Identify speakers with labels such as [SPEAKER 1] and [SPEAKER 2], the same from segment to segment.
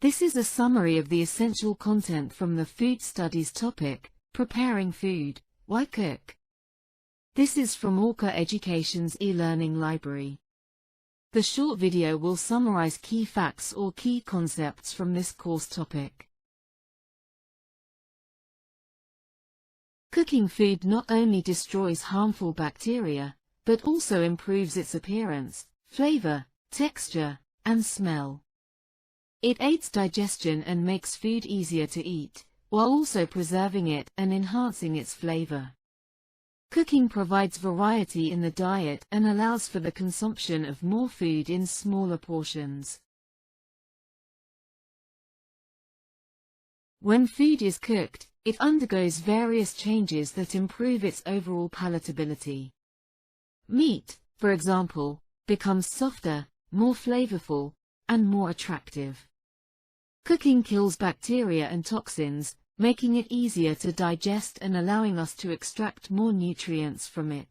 [SPEAKER 1] This is a summary of the essential content from the Food Studies topic, Preparing Food, Why Cook? This is from ORCA Education's e-learning library. The short video will summarize key facts or key concepts from this course topic. Cooking food not only destroys harmful bacteria, but also improves its appearance, flavor, texture, and smell. It aids digestion and makes food easier to eat, while also preserving it and enhancing its flavor. Cooking provides variety in the diet and allows for the consumption of more food in smaller portions. When food is cooked, it undergoes various changes that improve its overall palatability. Meat, for example, becomes softer, more flavorful, and more attractive. Cooking kills bacteria and toxins, making it easier to digest and allowing us to extract more nutrients from it.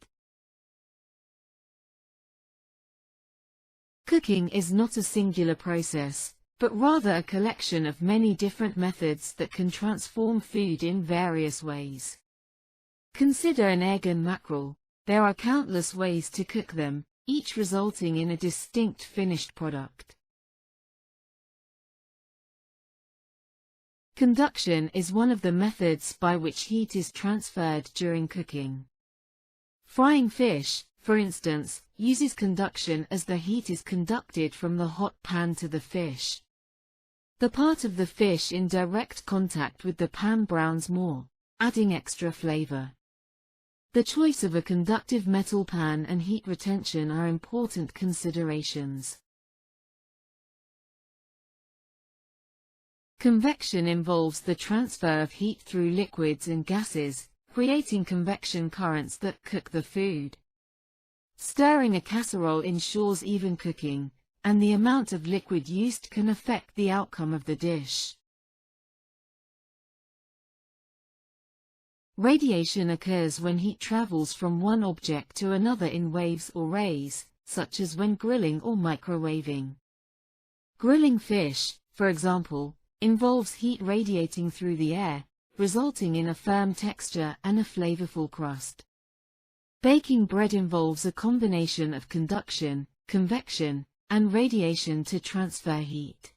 [SPEAKER 1] Cooking is not a singular process, but rather a collection of many different methods that can transform food in various ways. Consider an egg and mackerel. There are countless ways to cook them, each resulting in a distinct finished product. Conduction is one of the methods by which heat is transferred during cooking. Frying fish, for instance, uses conduction as the heat is conducted from the hot pan to the fish. The part of the fish in direct contact with the pan browns more, adding extra flavor. The choice of a conductive metal pan and heat retention are important considerations. Convection involves the transfer of heat through liquids and gases, creating convection currents that cook the food. Stirring a casserole ensures even cooking, and the amount of liquid used can affect the outcome of the dish. Radiation occurs when heat travels from one object to another in waves or rays, such as when grilling or microwaving. Grilling fish, for example, involves heat radiating through the air, resulting in a firm texture and a flavorful crust. Baking bread involves a combination of conduction, convection, and radiation to transfer heat.